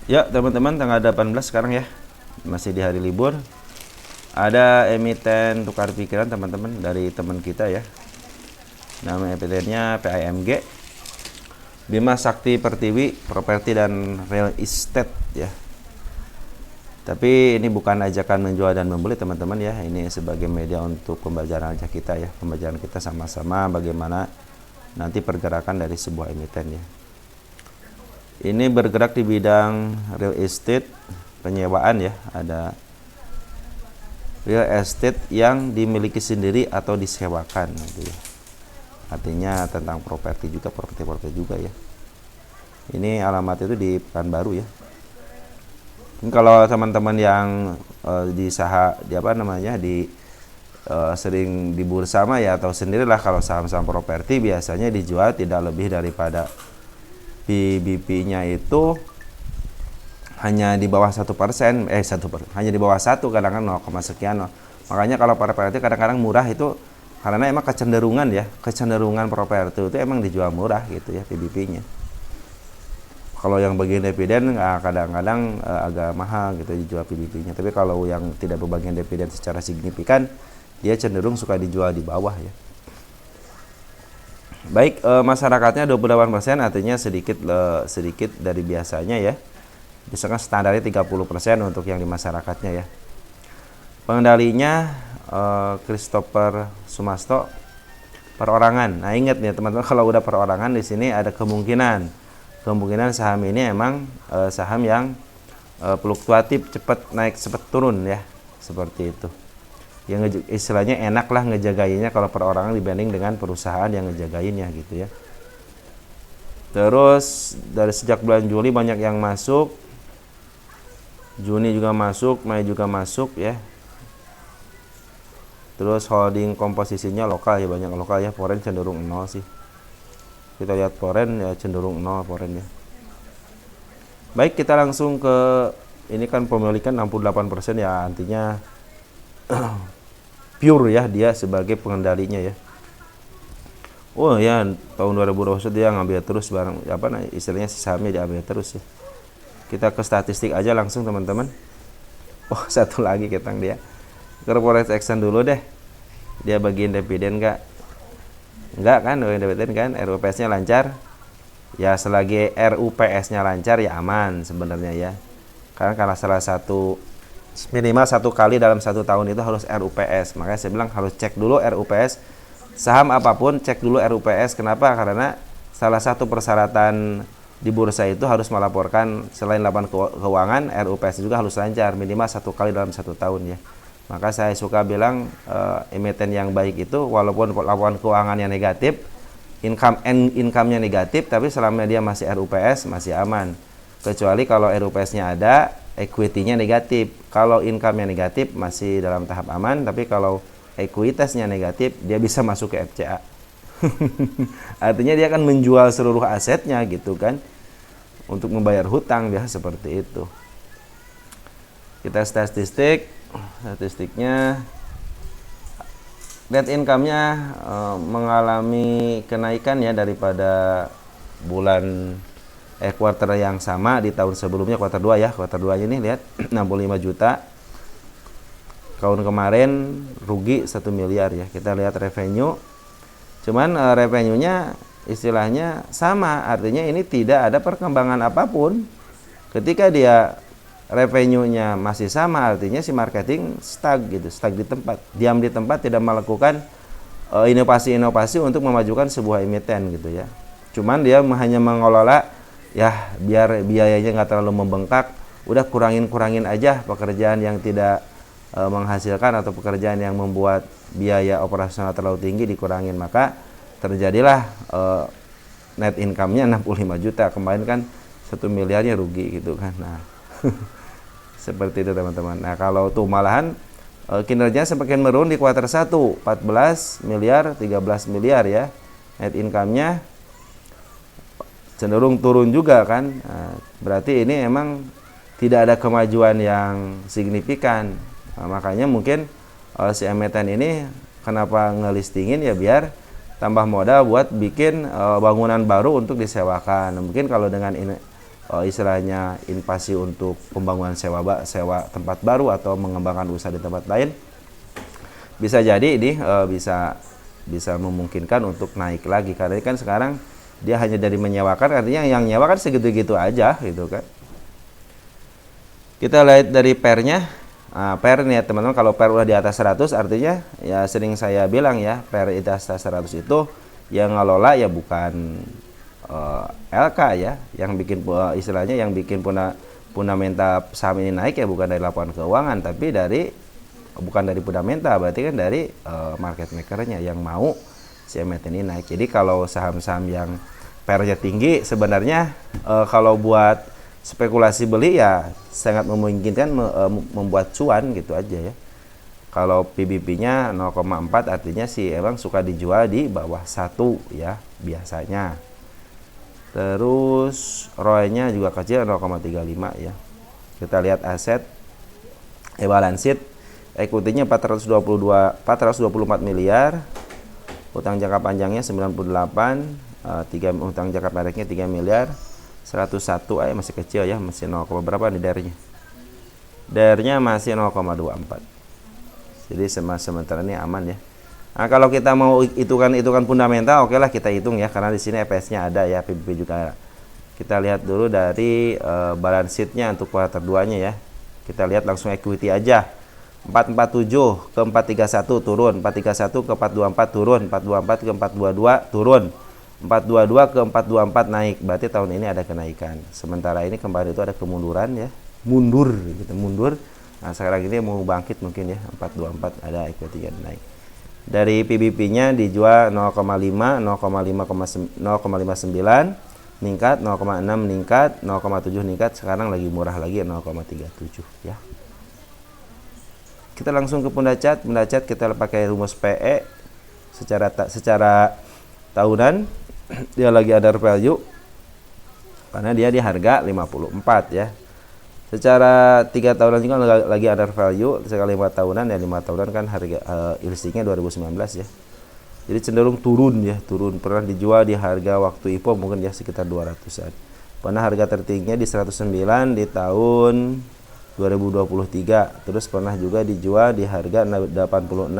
Ya teman-teman, tanggal 18 sekarang ya, masih di hari libur. Ada emiten tukar pikiran teman-teman dari teman kita ya. Nama emitennya PIMG, Bima Sakti Pertiwi Properti dan Real Estate ya. Tapi ini bukan ajakan menjual dan membeli teman-teman ya. Ini sebagai media untuk pembelajaran aja kita ya. Pembelajaran kita sama-sama bagaimana nanti pergerakan dari sebuah emiten ya. Ini bergerak di bidang real estate penyewaan ya. Ada real estate yang dimiliki sendiri atau disewakan gitu ya. Artinya tentang properti juga ya. Ini alamat itu di Pekanbaru ya. Ini kalau teman-teman yang sering di bursa mah ya, atau sendirilah kalau saham-saham properti biasanya dijual tidak lebih daripada PBP-nya itu hanya di bawah 1%, hanya di bawah 1, kadang-kadang 0, sekian. Makanya kalau properti kadang-kadang murah itu karena emang kecenderungan properti itu emang dijual murah gitu ya PBP-nya. Kalau yang bagian dividen kadang-kadang agak mahal gitu dijual PBP-nya. Tapi kalau yang tidak berbagian dividen secara signifikan, dia cenderung suka dijual di bawah ya. Baik, masyarakatnya 28%, artinya sedikit dari biasanya ya. Biasanya standarnya 30% untuk yang di masyarakatnya ya. Pengendalinya Christopher Sumasto, perorangan. Nah, ingat nih teman-teman, kalau udah perorangan di sini ada kemungkinan saham ini emang saham yang fluktuatif, cepat naik cepat turun ya, seperti itu. Yang istilahnya enak lah ngejagainnya kalau perorangan dibanding dengan perusahaan yang ngejagainnya gitu ya. Terus dari sejak bulan Juli banyak yang masuk, Juni juga masuk, Mei juga masuk ya. Terus holding komposisinya lokal ya, banyak lokal ya. Foreign cenderung 0 sih. Kita lihat foreign ya cenderung 0 foreign ya. Baik, kita langsung ke ini kan pemilikan 68% ya, artinya pure ya dia sebagai pengendalinya ya. Oh ya, tahun 2021 dia ngambil terus barang istilahnya sahamnya diambil terus ya. Kita ke statistik aja langsung teman-teman. Oh, satu lagi ketang dia. Corporate action dulu deh. Dia bagian dividen enggak kan, dividen kan, RUPS-nya lancar. Ya selagi RUPS-nya lancar ya aman sebenarnya ya. Karena salah satu minimal 1 kali dalam 1 tahun itu harus RUPS. Makanya saya bilang harus cek dulu RUPS. Saham apapun cek dulu RUPS. Kenapa? Karena salah satu persyaratan di bursa itu harus melaporkan selain laporan keuangan, RUPS juga harus lancar minimal 1 kali dalam 1 tahun ya. Maka saya suka bilang emiten yang baik itu walaupun laporan keuangannya negatif, income-nya negatif, tapi selama dia masih RUPS masih aman. Kecuali kalau RUPS-nya ada, equity-nya negatif. Kalau income-nya negatif masih dalam tahap aman, tapi kalau ekuitasnya negatif dia bisa masuk ke FCA. Artinya dia akan menjual seluruh asetnya gitu kan untuk membayar hutang biasa seperti itu. Kita statistiknya net income-nya mengalami kenaikan ya daripada kuartal yang sama di tahun sebelumnya, kuartal 2 ya. Kuartal 2 ini lihat 65 juta. Tahun kemarin rugi 1 miliar ya. Kita lihat revenue. Cuman revenue-nya istilahnya sama, artinya ini tidak ada perkembangan apapun. Ketika dia revenue-nya masih sama, artinya si marketing stuck di tempat, diam di tempat, tidak melakukan inovasi-inovasi untuk memajukan sebuah emiten gitu ya. Cuman dia hanya mengelola ya biar biayanya nggak terlalu membengkak, udah kurangin aja pekerjaan yang tidak menghasilkan atau pekerjaan yang membuat biaya operasional terlalu tinggi dikurangin, maka terjadilah net income-nya 65 juta. Kemarin kan 1 miliarnya rugi gitu kan. Nah, seperti itu teman-teman. Nah, kalau tuh malahan kinerjanya semakin menurun di kuartal 1, 14 miliar, 13 miliar ya. Net income-nya cenderung turun juga kan. Nah, berarti ini emang tidak ada kemajuan yang signifikan. Nah, makanya mungkin si emiten ini kenapa ngelistingin ya biar tambah modal buat bikin bangunan baru untuk disewakan. Nah, mungkin kalau dengan istilahnya invasi untuk pembangunan sewa tempat baru atau mengembangkan usaha di tempat lain, bisa jadi ini bisa memungkinkan untuk naik lagi, karena kan sekarang dia hanya dari menyewakan, artinya yang nyewa kan segitu-gitu aja gitu kan. Kita lihat dari pernya. Per nih ya teman-teman, kalau per udah di atas 100 artinya ya sering saya bilang ya, per di atas 100 itu yang ngelola ya bukan LK ya, yang bikin istilahnya yang bikin fundamental saham ini naik ya bukan dari laporan keuangan, tapi bukan dari fundamental, berarti kan dari market makernya yang mau si emiten ini naik. Jadi kalau saham-saham yang pernya tinggi sebenarnya kalau buat spekulasi beli ya sangat memungkinkan membuat cuan gitu aja ya. Kalau PBP-nya 0,4 artinya sih emang suka dijual di bawah 1 ya biasanya. Terus ROE-nya juga kecil 0,35 ya. Kita lihat aset balance sheet, equity-nya 424 miliar, utang jangka panjangnya 98, utang jangka pendeknya 3 miliar. 101 masih kecil ya, masih 0, berapa nih DER-nya? DER-nya masih 0,24. Jadi sementara ini aman ya. Nah, kalau kita mau hitungan fundamental, oke lah kita hitung ya, karena di sini EPS-nya ada ya, PBB juga. Kita lihat dulu dari balance sheet-nya untuk kuartal 2-nya ya. Kita lihat langsung equity aja. 447 ke 431 turun, 431 ke 424 turun, 424 ke 422 turun. 422 ke 424 naik, berarti tahun ini ada kenaikan. Sementara ini kemarin itu ada kemunduran ya, mundur. Nah sekarang ini mau bangkit mungkin ya, 424 ada equity yang naik. Dari PBP-nya dijual 0,5, 0,59 meningkat, 0,6 meningkat, 0,7 meningkat, sekarang lagi murah lagi 0,37 ya. Kita langsung ke Pundacat kita pakai rumus PE secara tahunan. Dia lagi ada value karena dia di harga 54 ya. Secara 3 tahunan juga lagi ada value, sekali 5 tahunan ya, 5 tahunan kan harga listingnya 2019 ya. Jadi cenderung turun. Pernah dijual di harga waktu IPO mungkin ya sekitar 200-an. Pernah harga tertingginya di 109 di tahun 2023. Terus pernah juga dijual di harga 86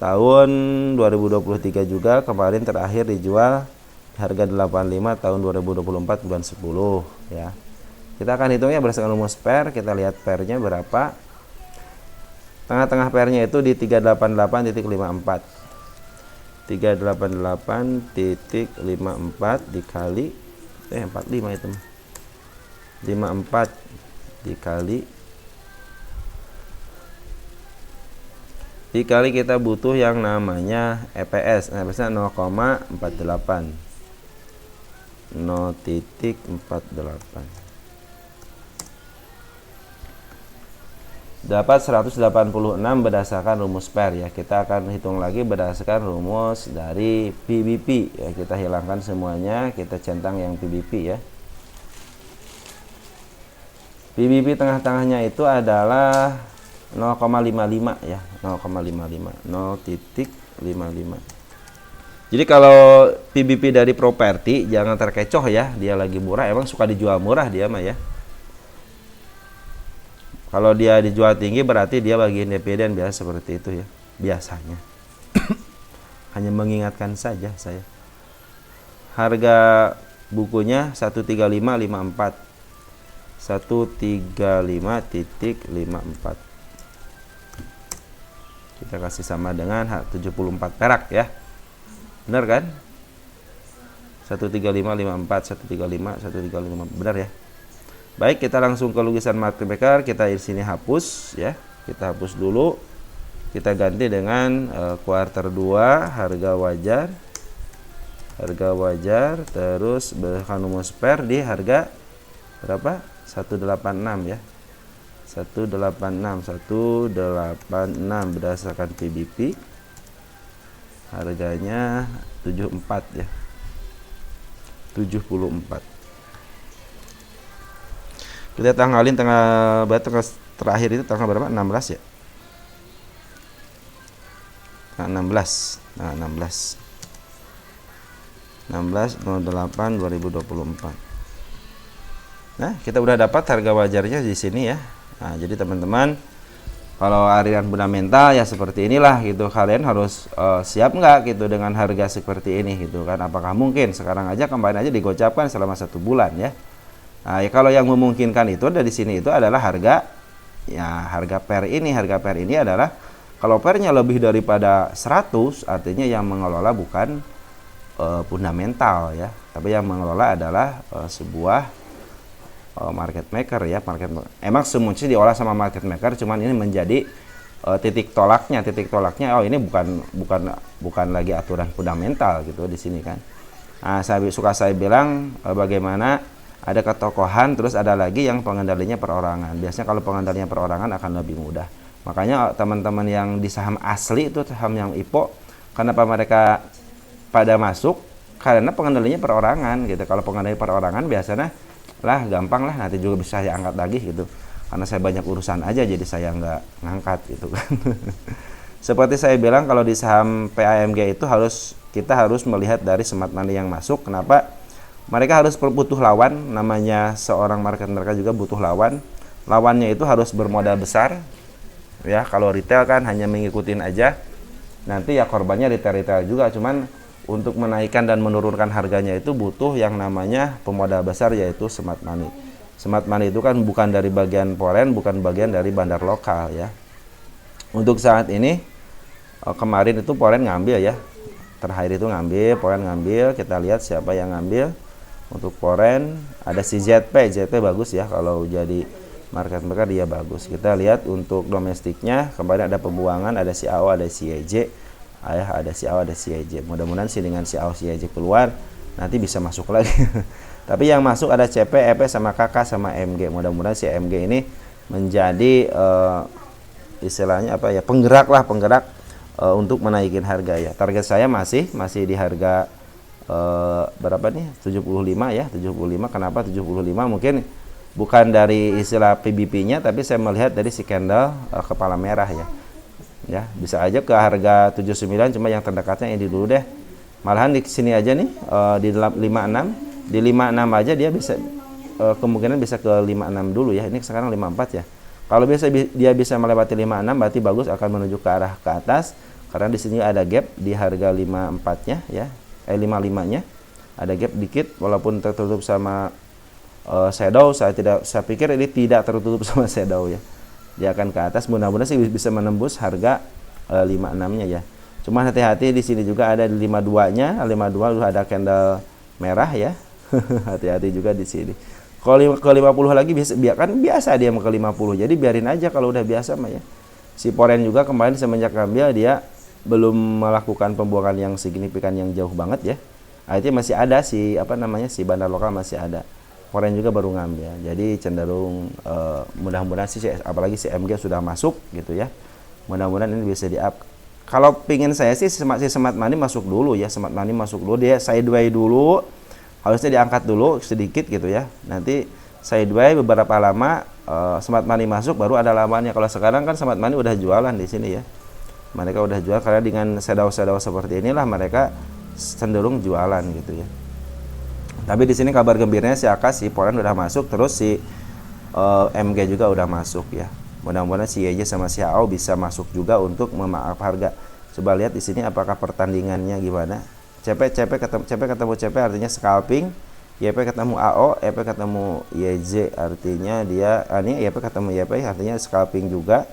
tahun 2023 juga, kemarin terakhir dijual harga 85 tahun 2024 bulan 10 ya. Kita akan hitungnya berdasarkan rumus per. Kita lihat pernya berapa. Tengah-tengah pernya itu di 388.54. 388.54 dikali 45 itu. 54 dikali kita butuh yang namanya EPS. Nah, EPS-nya 0,48. 0,48. Dapat 186 berdasarkan rumus per ya. Kita akan hitung lagi berdasarkan rumus dari PBP ya. Kita hilangkan semuanya, kita centang yang PBP ya. PBP tengah-tengahnya itu adalah 0,55 ya, 0,55. Jadi kalau PBP dari properti jangan terkecoh ya, dia lagi murah, emang suka dijual murah dia mah ya. Kalau dia dijual tinggi berarti dia bagian dividen, biasa seperti itu ya, biasanya. Hanya mengingatkan saja saya. Harga bukunya 135.54. 135.54. Kita kasih sama dengan 74 perak ya. Benar kan? 135.54, 135, benar ya? Baik, kita langsung ke lukisan market maker. Kita di sini hapus ya. Kita hapus dulu. Kita ganti dengan kuartal 2 harga wajar. Terus berdasarkan rumus per di harga berapa? 186 ya. 186 berdasarkan PBP. Harganya 74 ya. 74. Kita tanggalin tanggal terakhir itu tanggal berapa? 16 ya. Tanggal 16. 16/08/2024. Nah, kita udah dapat harga wajarnya di sini ya. Nah, jadi teman-teman, kalau harian fundamental ya seperti inilah gitu. Kalian harus siap nggak gitu dengan harga seperti ini gitu kan? Apakah mungkin sekarang aja kemarin aja digocapkan selama 1 bulan ya? Nah, ya kalau yang memungkinkan itu dari sini itu adalah harga ya, harga per ini. Harga per ini adalah kalau pernya lebih daripada 100, artinya yang mengelola bukan fundamental ya, tapi yang mengelola adalah sebuah market maker ya. Emang semuanya diolah sama market maker, cuman ini menjadi titik tolaknya. Oh, ini bukan lagi aturan fundamental gitu di sini kan. Nah, saya bilang bagaimana ada ketokohan, terus ada lagi yang pengendalinya perorangan. Biasanya kalau pengendalinya perorangan akan lebih mudah. Makanya teman-teman yang di saham asli itu saham yang IPO, kenapa mereka pada masuk? Karena pengendalinya perorangan gitu. Kalau pengendali perorangan biasanya lah gampang lah, nanti juga bisa saya angkat lagi gitu. Karena saya banyak urusan aja, jadi saya nggak ngangkat gitu kan. Seperti saya bilang, kalau di saham PAMG itu kita harus melihat dari smart money yang masuk. Kenapa? Mereka harus butuh lawan, namanya seorang market mereka juga butuh lawan. Lawannya itu harus bermodal besar. Ya, kalau retail kan hanya mengikutin aja. Nanti ya korbannya retail juga, cuman untuk menaikkan dan menurunkan harganya itu butuh yang namanya pemodal besar, yaitu smart money. Smart money itu kan bukan dari bagian foreign, bukan bagian dari bandar lokal ya. Untuk saat ini kemarin itu foreign ngambil ya. Terakhir itu foreign ngambil, kita lihat siapa yang ngambil. Untuk foreign ada si ZP bagus ya, kalau jadi market maker dia bagus. Kita lihat untuk domestiknya kemarin ada pembuangan, ada si AO, ada si YJ. Ada si AO, ada si YJ. Mudah-mudahan sih dengan si AO, si YJ keluar nanti bisa masuk lagi. Tapi yang masuk ada CP, EP sama KK sama MG. Mudah-mudahan si MG ini menjadi istilahnya apa ya, penggerak untuk menaikin harga ya. Target saya masih di harga berapa nih? 75 ya, 75. Kenapa 75? Mungkin bukan dari istilah PBP-nya, tapi saya melihat dari si candle kepala merah ya. Ya, bisa aja ke harga 79, cuma yang terdekatnya ini dulu deh. Malahan di sini aja nih di 56. Di 56 aja dia bisa kemungkinan bisa ke 56 dulu ya. Ini sekarang 54 ya. Kalau dia bisa melewati 56, berarti bagus, akan menuju ke arah ke atas. Karena di sini ada gap di harga 54-nya ya. 55-nya ada gap dikit, walaupun tertutup sama shadow. Saya pikir ini tidak tertutup sama shadow ya, dia akan ke atas. Mudah-mudahan sih bisa menembus harga 56-nya ya. Cuma hati-hati di sini juga ada di 52-nya. 52 ada candle merah ya. Hati-hati juga di sini. Kalau ke 50 lagi biasa dia mau ke 50. Jadi biarin aja kalau udah biasa mah ya. Si foreign juga kemarin semenjak ngambil dia belum melakukan pembuangan yang signifikan yang jauh banget ya. Artinya masih ada si bandar lokal masih ada. Foreign juga baru ngambil. Jadi cenderung mudah-mudahan sih apalagi si MG sudah masuk gitu ya. Mudah-mudahan ini bisa di-up. Kalau pingin saya sih smart money masuk dulu ya. Smart money masuk dulu, dia sideways dulu. Harusnya diangkat dulu sedikit gitu ya. Nanti sideways beberapa lama smart money masuk, baru ada lawannya. Kalau sekarang kan smart money udah jualan di sini ya. Mereka udah jual, karena dengan shadow seperti inilah mereka cenderung jualan gitu ya. Tapi di sini kabar gembiranya si Akas, si foreign udah masuk, terus si MG juga udah masuk ya. Mudah-mudahan si YJ sama si AO bisa masuk juga untuk memaaf harga. Coba lihat di sini apakah pertandingannya gimana. CP ketemu CP artinya scalping. YP ketemu AO, EP ketemu YJ artinya dia ini YP ketemu YP artinya scalping juga.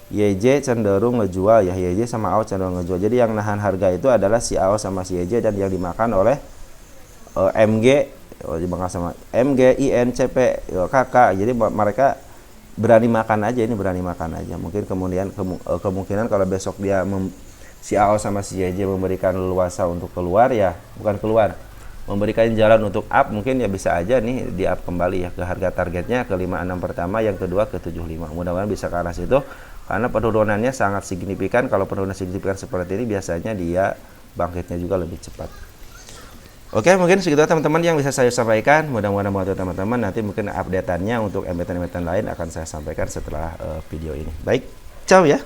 YJ cenderung ngejual ya, YJ sama AO cenderung ngejual. Jadi yang nahan harga itu adalah si AO sama si YJ, dan yang dimakan oleh MG, dimakan sama MG, IN, CP, KK. Jadi mereka berani makan aja, ini berani makan aja. Mungkin kemudian kemungkinan kalau besok dia si AO sama si YJ memberikan leluasa untuk keluar ya, bukan keluar, memberikan jalan untuk up, mungkin ya bisa aja nih di up kembali ya ke harga targetnya ke 56 pertama, yang kedua ke 75. Mudah-mudahan bisa ke arah situ, karena penurunannya sangat signifikan. Kalau penurunan signifikan seperti ini biasanya dia bangkitnya juga lebih cepat. Oke, mungkin segitu teman-teman yang bisa saya sampaikan. Mudah-mudahan membantu teman-teman. Nanti mungkin update-annya untuk emiten-emiten lain akan saya sampaikan setelah video ini. Baik, ciao ya.